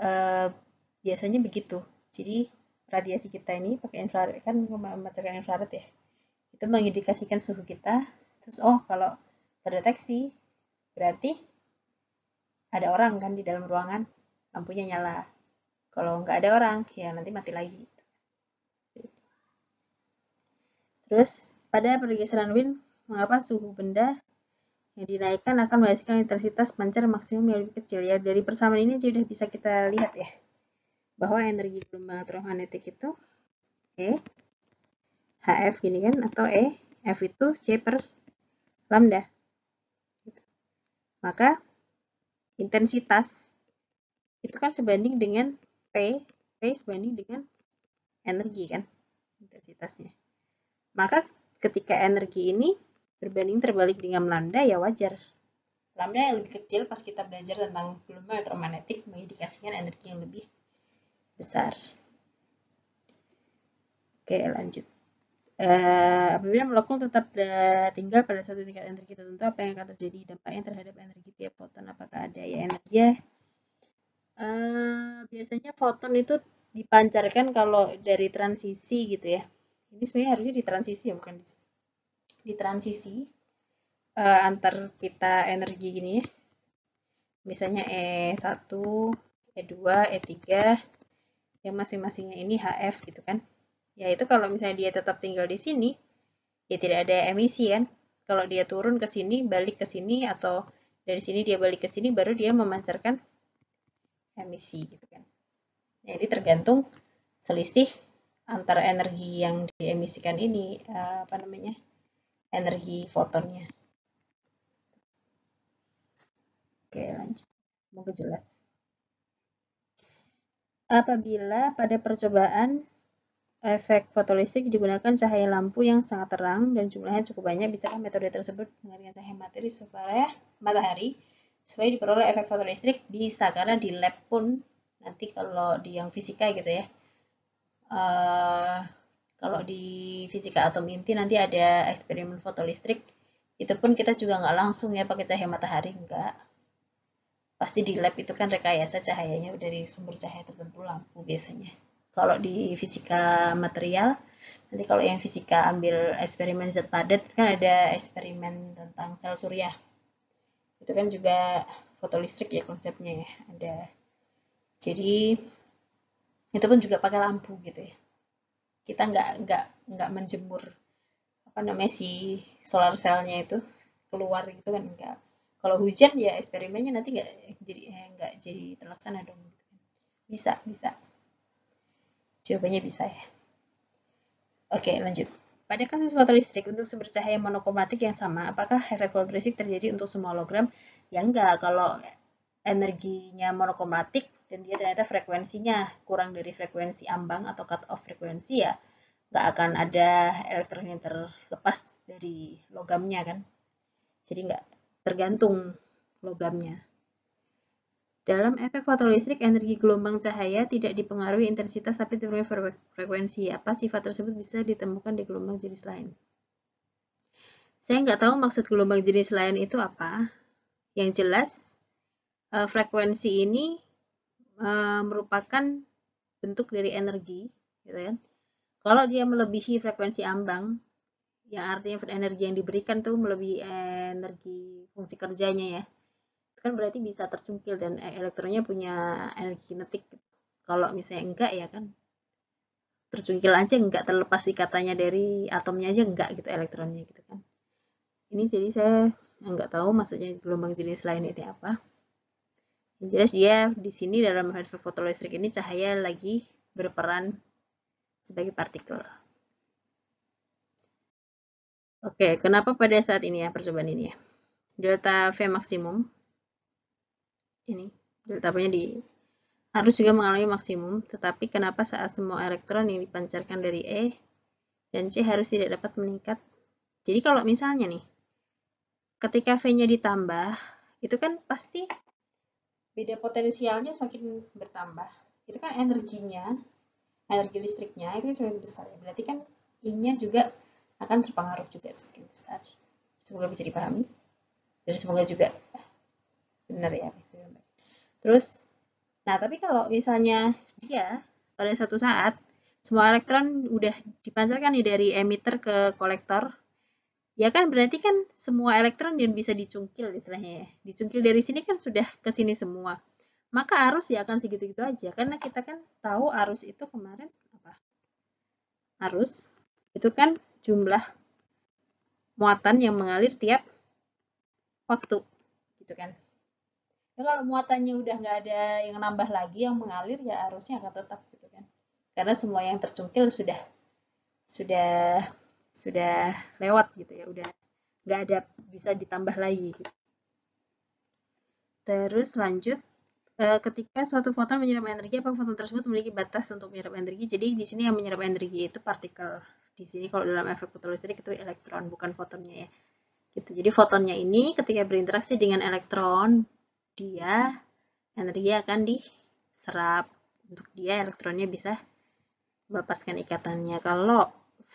biasanya begitu. Jadi radiasi kita ini pakai infrared kan memancarkan infrared ya. Itu mengindikasikan suhu kita. Terus kalau terdeteksi berarti ada orang kan di dalam ruangan, lampunya nyala. Kalau nggak ada orang, ya nanti mati lagi. Terus pada pergeseran Wien, mengapa suhu benda yang dinaikkan akan menghasilkan intensitas pancar maksimum yang lebih kecil? Ya dari persamaan ini sudah bisa kita lihat ya bahwa energi gelombang elektromagnetik itu HF gini kan, atau F itu C per lambda. Maka intensitas itu kan sebanding dengan P sebanding dengan energi kan, intensitasnya. Maka ketika energi ini berbanding terbalik dengan lambda, ya wajar. Lambda yang lebih kecil pas kita belajar tentang gelombang elektromagnetik mengindikasikan energi yang lebih besar. Oke, lanjut. Apabila molekul tetap tinggal pada suatu tingkat energi tertentu, apa yang akan terjadi dampaknya terhadap energi tiap foton? Apakah ada ya energi? Biasanya foton itu dipancarkan kalau dari transisi gitu ya. Ini sebenarnya harusnya di transisi ya, bukan di transisi antar pita energi gini ya. Misalnya E1, E2, E3 yang masing-masingnya ini HF gitu kan. Ya itu kalau misalnya dia tetap tinggal di sini, ya tidak ada emisi kan. Kalau dia turun ke sini, balik ke sini, atau dari sini dia balik ke sini, baru dia memancarkan emisi gitu kan. Jadi tergantung selisih antara energi yang diemisikan ini, energi fotonnya. Oke, lanjut. Semoga jelas. Apabila pada percobaan efek fotolistrik digunakan cahaya lampu yang sangat terang dan jumlahnya cukup banyak, bisakah metode tersebut menggantikan cahaya matahari supaya diperoleh efek fotolistrik? Bisa, karena di lab pun nanti kalau di yang fisika gitu ya, kalau di fisika atom inti nanti ada eksperimen fotolistrik, itu pun kita juga nggak langsung ya pakai cahaya matahari, enggak. Pasti di lab itu kan rekayasa cahayanya dari sumber cahaya tertentu, lampu biasanya. Kalau di fisika material, nanti kalau yang fisika ambil eksperimen zat padat, kan ada eksperimen tentang sel surya. Itu kan juga fotolistrik ya konsepnya ya. Ada. Jadi itu pun juga pakai lampu gitu ya. Kita nggak menjemur si solar cell-nya itu keluar gitu kan, enggak. Kalau hujan ya eksperimennya nanti nggak jadi terlaksana dong. Bisa. Jawabannya bisa ya. Oke, lanjut. Pada kasus fotolistrik untuk sumber cahaya monokromatik yang sama, apakah efek fotolistrik terjadi untuk semua hologram? Ya enggak, kalau energinya monokromatik dan dia ternyata frekuensinya kurang dari frekuensi ambang atau cut off frekuensi, ya nggak akan ada elektron yang terlepas dari logamnya kan. Jadi nggak tergantung logamnya. Dalam efek fotolistrik, energi gelombang cahaya tidak dipengaruhi intensitas tapi dipengaruhi frekuensi. Apa sifat tersebut bisa ditemukan di gelombang jenis lain? Saya nggak tahu maksud gelombang jenis lain itu apa. Yang jelas, frekuensi ini merupakan bentuk dari energi, gitu kan. Kalau dia melebihi frekuensi ambang, yang artinya energi yang diberikan tuh melebihi energi fungsi kerjanya ya, kan berarti bisa tercungkil dan elektronnya punya energi kinetik. Kalau misalnya enggak ya kan tercungkil aja, enggak terlepas ikatannya dari atomnya aja enggak gitu elektronnya gitu kan. Ini jadi saya enggak tahu maksudnya gelombang jenis lain itu apa. Yang jelas dia di sini dalam efek fotolistrik ini cahaya lagi berperan sebagai partikel. Oke, kenapa pada saat ini ya percobaan ini ya? Delta V maksimum ini delta V-nya harus juga mengalami maksimum, tetapi kenapa saat semua elektron yang dipancarkan dari E dan C harus tidak dapat meningkat? Jadi kalau misalnya nih, ketika V-nya ditambah, itu kan pasti beda potensialnya semakin bertambah. Itu kan energinya, energi listriknya itu semakin besar. Berarti kan I-nya juga akan terpengaruh juga semakin besar. Semoga bisa dipahami. Dan semoga juga benar ya. Terus, nah tapi kalau misalnya dia pada satu saat semua elektron udah dipancarkan nih dari emitter ke kolektor, ya kan berarti kan semua elektron yang bisa dicungkil istilahnya ya. Dicungkil dari sini kan sudah ke sini semua. Maka arus ya akan segitu-gitu aja. Karena kita kan tahu arus itu kemarin apa? Arus itu kan jumlah muatan yang mengalir tiap waktu. Gitu kan. Ya kalau muatannya udah nggak ada yang nambah lagi yang mengalir, ya arusnya akan tetap gitu kan. Karena semua yang tercungkil sudah lewat gitu ya, udah nggak ada bisa ditambah lagi gitu. Terus lanjut, ketika suatu foton menyerap energi, apa foton tersebut memiliki batas untuk menyerap energi? Jadi di sini yang menyerap energi itu partikel. Di sini kalau dalam efek fotolistrik itu elektron, bukan fotonnya ya. Gitu. Jadi fotonnya ini ketika berinteraksi dengan elektron, dia energi akan diserap. Untuk dia elektronnya bisa melepaskan ikatannya. Kalau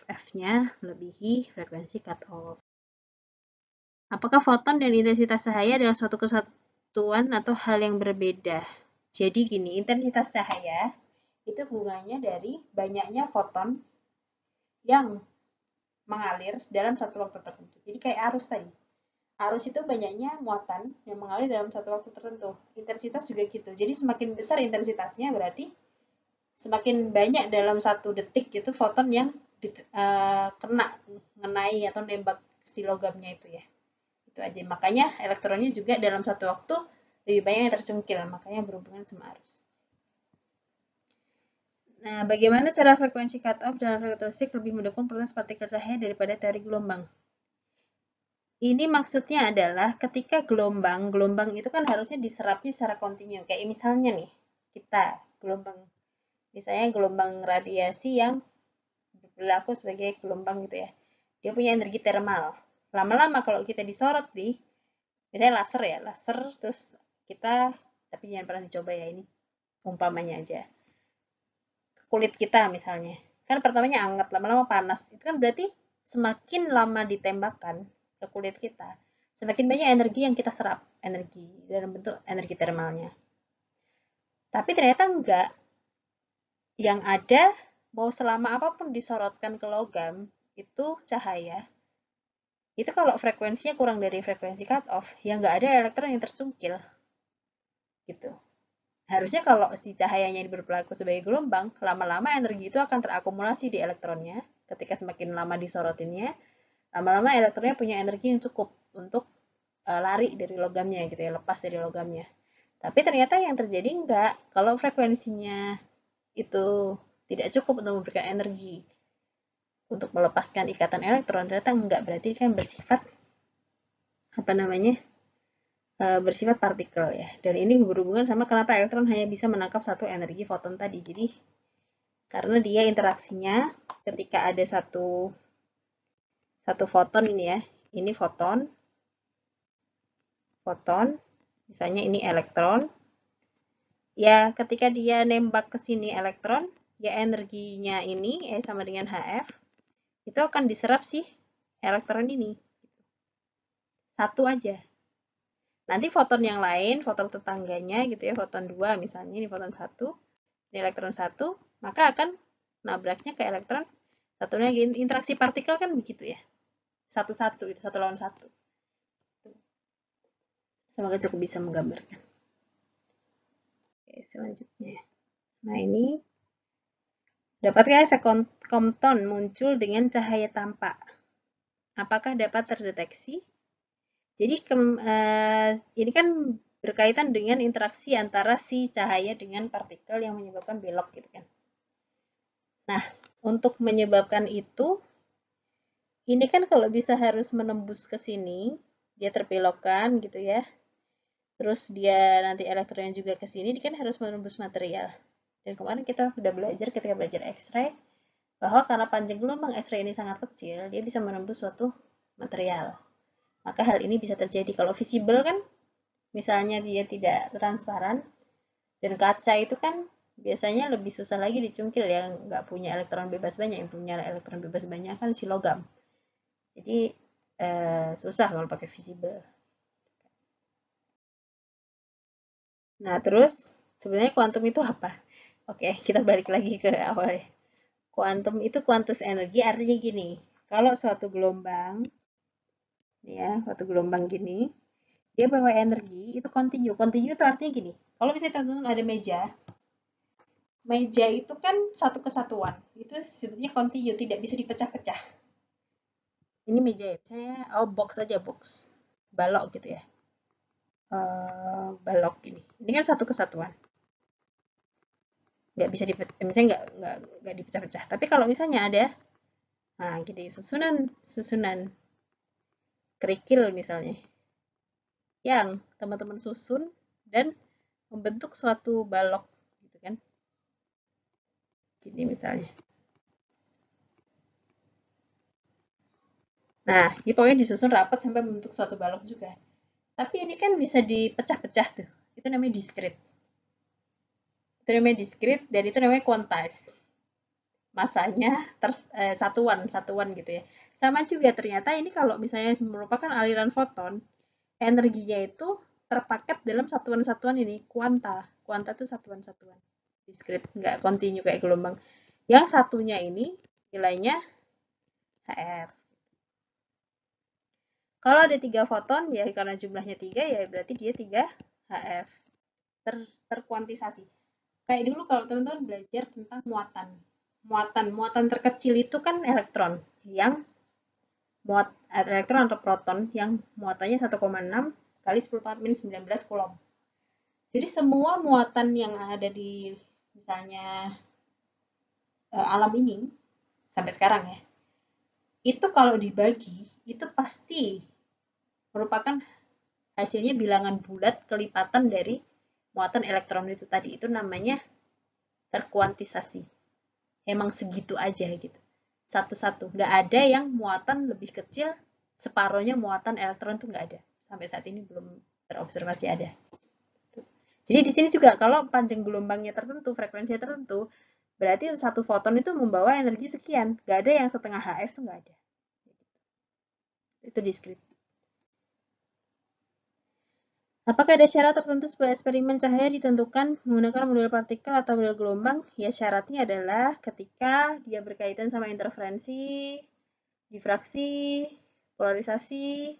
F-nya melebihi frekuensi cutoff. Apakah foton dan intensitas cahaya adalah suatu kesatuan atau hal yang berbeda? Jadi gini, intensitas cahaya itu hubungannya dari banyaknya foton yang mengalir dalam satu waktu tertentu. Jadi kayak arus tadi. Arus itu banyaknya muatan yang mengalir dalam satu waktu tertentu. Intensitas juga gitu. Jadi semakin besar intensitasnya berarti semakin banyak dalam satu detik gitu foton yang kena, mengenai atau nembak si logamnya itu ya. Itu aja. Makanya elektronnya juga dalam satu waktu lebih banyak yang tercungkil. Makanya berhubungan sama arus. Nah, bagaimana cara frekuensi cutoff dalam elektristik lebih mendukung proses partikel cahaya daripada teori gelombang? Ini maksudnya adalah ketika gelombang itu kan harusnya diserapnya secara kontinu. Kayak misalnya nih, kita gelombang, misalnya gelombang radiasi yang berlaku sebagai gelombang gitu ya. Dia punya energi termal. Lama-lama kalau kita disorot nih, misalnya laser ya, laser terus kita, tapi jangan pernah dicoba ya, ini umpamanya aja. Kulit kita misalnya, kan pertamanya hangat, lama-lama panas. Itu kan berarti semakin lama ditembakkan ke kulit kita, semakin banyak energi yang kita serap, energi dalam bentuk energi termalnya. Tapi ternyata enggak. Yang ada, mau selama apapun disorotkan ke logam, itu cahaya, itu kalau frekuensinya kurang dari frekuensi cutoff, ya nggak ada elektron yang tercungkil. Gitu. Harusnya kalau si cahayanya berperilaku sebagai gelombang, lama-lama energi itu akan terakumulasi di elektronnya. Ketika semakin lama disorotinnya, lama-lama elektronnya punya energi yang cukup untuk lari dari logamnya gitu ya, lepas dari logamnya. Tapi ternyata yang terjadi enggak. Kalau frekuensinya itu tidak cukup untuk memberikan energi untuk melepaskan ikatan elektron, ternyata enggak. Berarti kan bersifat apa namanya? Bersifat partikel ya. Dan ini berhubungan sama kenapa elektron hanya bisa menangkap satu energi foton tadi. Jadi karena dia interaksinya ketika ada satu foton ini ya. Ini foton, misalnya ini elektron. Ya, ketika dia nembak ke sini elektron, ya energinya ini sama dengan HF, itu akan diserap sih elektron ini. Satu aja. Nanti foton yang lain, foton tetangganya gitu ya, foton 2 misalnya, ini foton 1, ini elektron 1, maka akan nabraknya ke elektron satunya. Interaksi partikel kan begitu ya. Satu-satu, itu satu lawan satu. Semoga cukup bisa menggambarkan. Oke, selanjutnya. Nah, ini dapatkah efek Compton muncul dengan cahaya tampak? Apakah dapat terdeteksi? Jadi ini kan berkaitan dengan interaksi antara si cahaya dengan partikel yang menyebabkan belok gitu kan. Nah, untuk menyebabkan itu, ini kan kalau bisa harus menembus ke sini, dia terbelokkan gitu ya. Terus dia nanti elektronnya juga ke sini, dia kan harus menembus material. Dan kemarin kita sudah belajar ketika belajar X-ray, bahwa karena panjang gelombang X-ray ini sangat kecil, dia bisa menembus suatu material. Maka hal ini bisa terjadi. Kalau visible kan, misalnya dia tidak transparan, dan kaca itu kan biasanya lebih susah lagi dicungkil ya, nggak punya elektron bebas banyak. Yang punya elektron bebas banyak kan si logam. Jadi susah kalau pakai visible. Nah, terus sebenarnya kuantum itu apa? Oke, kita balik lagi ke awal. Kuantum itu kuantus energi, artinya gini. Kalau suatu gelombang, ya, suatu gelombang gini, dia bawa energi, itu kontinu. Kontinu itu artinya gini. Kalau misalnya teman-teman ada meja itu kan satu kesatuan. Itu sebetulnya kontinu, tidak bisa dipecah-pecah. Ini meja ya, saya box aja, box. Balok gitu ya. Balok ini. Ini kan satu kesatuan. Nggak bisa misalnya nggak dipecah-pecah. Tapi kalau misalnya ada, nah gini, susunan kerikil misalnya, yang teman-teman susun dan membentuk suatu balok gitu kan. Gini misalnya. Nah, ini pokoknya disusun rapat sampai membentuk suatu balok juga. Tapi ini kan bisa dipecah-pecah tuh. Itu namanya discrete. Itu namanya discrete dan itu namanya quantized. Masanya satuan gitu ya. Sama juga ternyata ini kalau misalnya merupakan aliran foton, energinya itu terpaket dalam satuan-satuan ini, kuanta. Kuanta itu satuan-satuan. Discrete, nggak kontinu kayak gelombang. Yang satunya ini nilainya HF. Kalau ada 3 foton, ya karena jumlahnya 3, ya berarti dia 3 HF. Terkuantisasi. Kayak dulu kalau teman-teman belajar tentang muatan. Muatan terkecil itu kan elektron yang elektron atau proton yang muatannya 1,6 kali 10⁻⁹ coulomb. Jadi semua muatan yang ada di misalnya alam ini sampai sekarang ya, itu kalau dibagi itu pasti merupakan hasilnya bilangan bulat kelipatan dari muatan elektron itu tadi. Itu namanya terkuantisasi. Emang segitu aja gitu. Satu-satu. Nggak ada yang muatan lebih kecil, separohnya muatan elektron itu nggak ada. Sampai saat ini belum terobservasi ada. Jadi di sini juga kalau panjang gelombangnya tertentu, frekuensinya tertentu, berarti satu foton itu membawa energi sekian. Nggak ada yang setengah HF itu nggak ada. Itu diskrit. Apakah ada syarat tertentu supaya eksperimen cahaya ditentukan menggunakan model partikel atau model gelombang? Ya syaratnya adalah ketika dia berkaitan sama interferensi, difraksi, polarisasi,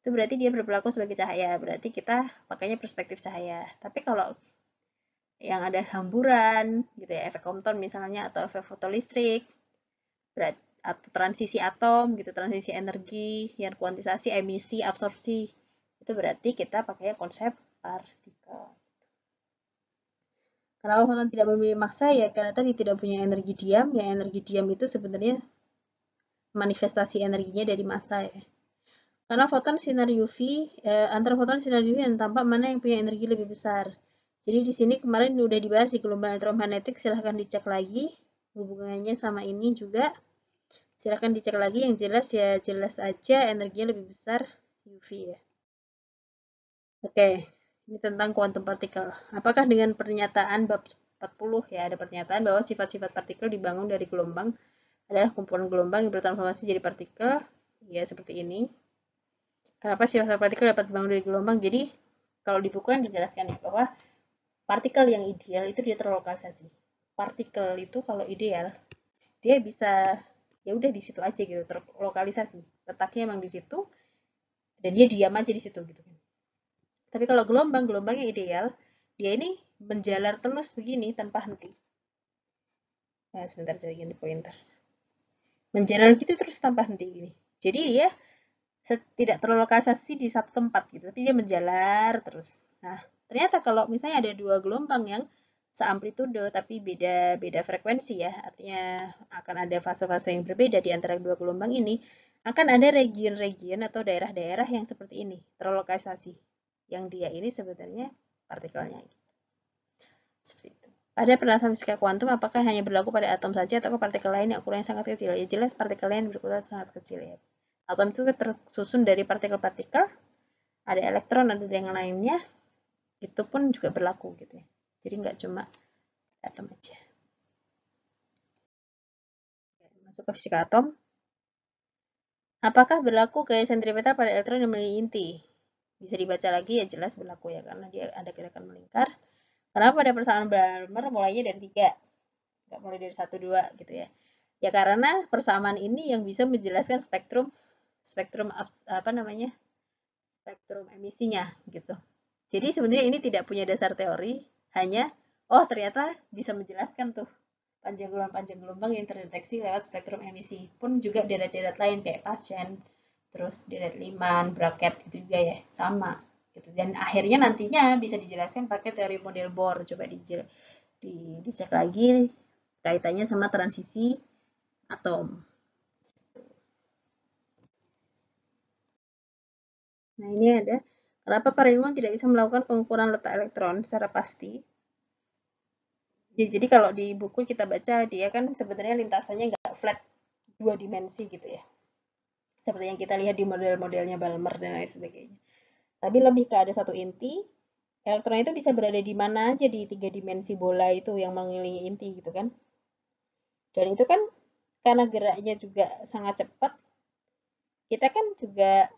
itu berarti dia berperilaku sebagai cahaya. Berarti kita pakainya perspektif cahaya. Tapi kalau yang ada hamburan, gitu ya, efek Compton misalnya, atau efek fotolistrik, atau transisi atom, gitu, transisi energi, yang kuantisasi, emisi, absorpsi, itu berarti kita pakai konsep partikel. Kenapa foton tidak memiliki massa? Ya karena tadi tidak punya energi diam. Yang energi diam itu sebenarnya manifestasi energinya dari massa ya. Karena foton sinar UV, antara foton sinar UV dan tampak mana yang punya energi lebih besar. Jadi di sini kemarin udah dibahas di gelombang elektromagnetik, silahkan dicek lagi hubungannya sama ini juga. Silahkan dicek lagi, yang jelas ya jelas aja energinya lebih besar UV ya. Oke, ini tentang kuantum partikel. Apakah dengan pernyataan bab 40 ya, ada pernyataan bahwa sifat-sifat partikel dibangun dari gelombang adalah kumpulan gelombang yang bertransformasi jadi partikel, ya seperti ini. Kenapa sifat partikel dapat dibangun dari gelombang? Jadi kalau di buku kan dijelaskan ya bahwa partikel yang ideal itu dia terlokalisasi. Partikel itu kalau ideal dia bisa ya udah di situ aja gitu, terlokalisasi. Letaknya emang di situ dan dia diam aja di situ gitu kan. Tapi kalau gelombang yang ideal, dia ini menjalar terus begini tanpa henti. Nah, sebentar saya ganti pointer. Menjalar gitu terus tanpa henti gini. Jadi dia tidak terlokalisasi di satu tempat gitu, tapi dia menjalar terus. Nah, ternyata kalau misalnya ada dua gelombang yang seamplitude tapi beda frekuensi ya, artinya akan ada fase-fase yang berbeda di antara dua gelombang ini, akan ada region-region atau daerah-daerah yang seperti ini, terlokalisasi. Yang dia ini sebenarnya partikelnya. Seperti itu. Pada penjelasan fisika kuantum, apakah hanya berlaku pada atom saja atau partikel lain yang ukurannya sangat kecil? Ya jelas partikel lain berukuran sangat kecil ya. Atom itu tersusun dari partikel-partikel, ada elektron, ada yang lainnya, itu pun juga berlaku gitu ya. Jadi nggak cuma atom aja. Masuk ke fisika atom. Apakah berlaku gaya sentripetal pada elektron yang memiliki inti? Bisa dibaca lagi ya jelas berlaku ya, karena dia ada gerakan melingkar. Karena pada persamaan Balmer mulainya dari 3, nggak mulai dari 1, 2 gitu ya. Ya karena persamaan ini yang bisa menjelaskan spektrum apa namanya? Spektrum emisinya gitu. Jadi sebenarnya ini tidak punya dasar teori, hanya oh ternyata bisa menjelaskan tuh panjang gelombang yang terdeteksi lewat spektrum emisi. Pun juga deret-deret lain kayak pasien, terus deret Lyman, bracket gitu juga ya, sama gitu. Dan akhirnya nantinya bisa dijelaskan pakai teori model Bohr. Coba dicek lagi kaitannya sama transisi atom. Nah, ini ada Kenapa para ilmuwan tidak bisa melakukan pengukuran letak elektron secara pasti? Ya, jadi kalau di buku kita baca, dia kan sebenarnya lintasannya nggak flat 2 dimensi gitu ya. Seperti yang kita lihat di model-modelnya Balmer dan lain sebagainya. Tapi lebih ke ada satu inti, elektron itu bisa berada di mana aja di 3 dimensi bola itu yang mengelilingi inti gitu kan. Dan itu kan karena geraknya juga sangat cepat, kita kan juga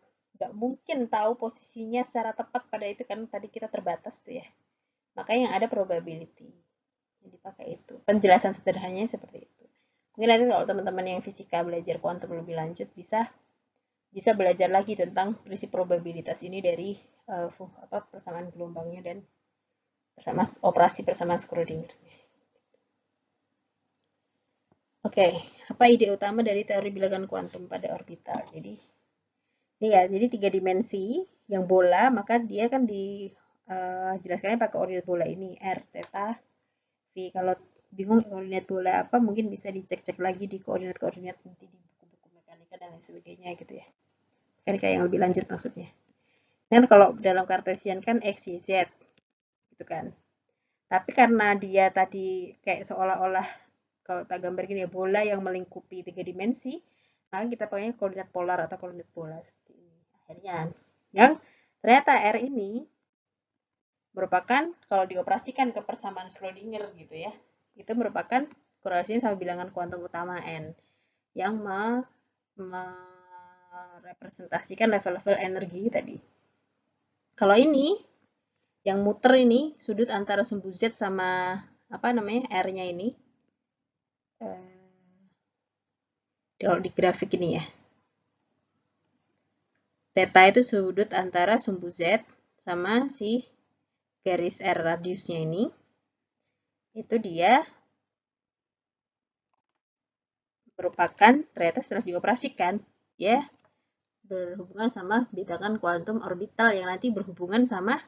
nggak mungkin tahu posisinya secara tepat pada itu kan, tadi kita terbatas tuh ya. Makanya yang ada probability yang dipakai itu. Penjelasan sederhananya seperti itu. Mungkin nanti kalau teman-teman yang fisika belajar kuantum lebih lanjut bisa belajar lagi tentang prinsip probabilitas ini dari persamaan gelombangnya dan operasi persamaan Schrödinger. Oke, apa ide utama dari teori bilangan kuantum pada orbital? Jadi, ini ya, jadi 3 dimensi yang bola, maka dia kan dijelaskannya pakai koordinat bola ini, R, theta, V. Kalau bingung koordinat bola apa, mungkin bisa dicek-cek lagi di koordinat-koordinat nanti di buku-buku mekanika dan lain sebagainya gitu ya. Mekanika yang lebih lanjut maksudnya. Dan kalau dalam Cartesian kan X, Y, Z, gitu kan. Tapi karena dia tadi kayak seolah-olah kalau tak gambar gini ya, bola yang melingkupi 3 dimensi, maka kita pakainya koordinat polar atau koordinat bola seperti ini. Akhirnya, yang ternyata R ini merupakan kalau dioperasikan ke persamaan Schrödinger gitu ya, itu merupakan korelasinya sama bilangan kuantum utama N yang merepresentasikan level-level energi tadi. Kalau ini yang muter ini sudut antara sumbu Z sama apa namanya R-nya ini. Kalau di grafik ini ya. Theta itu sudut antara sumbu Z sama si garis R radiusnya ini. Itu dia merupakan ternyata setelah dioperasikan ya berhubungan sama bilangan kuantum orbital yang nanti berhubungan sama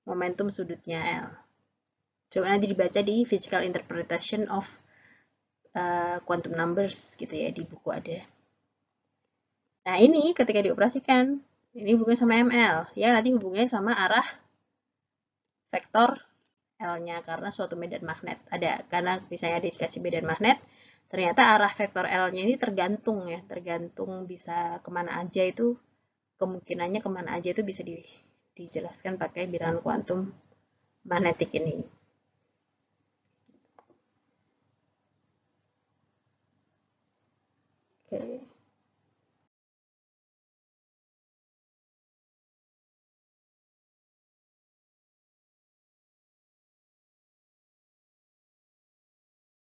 momentum sudutnya L. Coba nanti dibaca di Physical Interpretation of Quantum Numbers gitu ya, di buku ada. Nah ini ketika dioperasikan, ini hubungannya sama ML, ya nanti hubungannya sama arah vektor L-nya karena suatu medan magnet. Ada, karena misalnya ada dikasih medan magnet, ternyata arah vektor L-nya ini tergantung ya, tergantung bisa kemana aja itu, kemungkinannya kemana aja itu bisa dijelaskan pakai bilangan kuantum magnetik ini.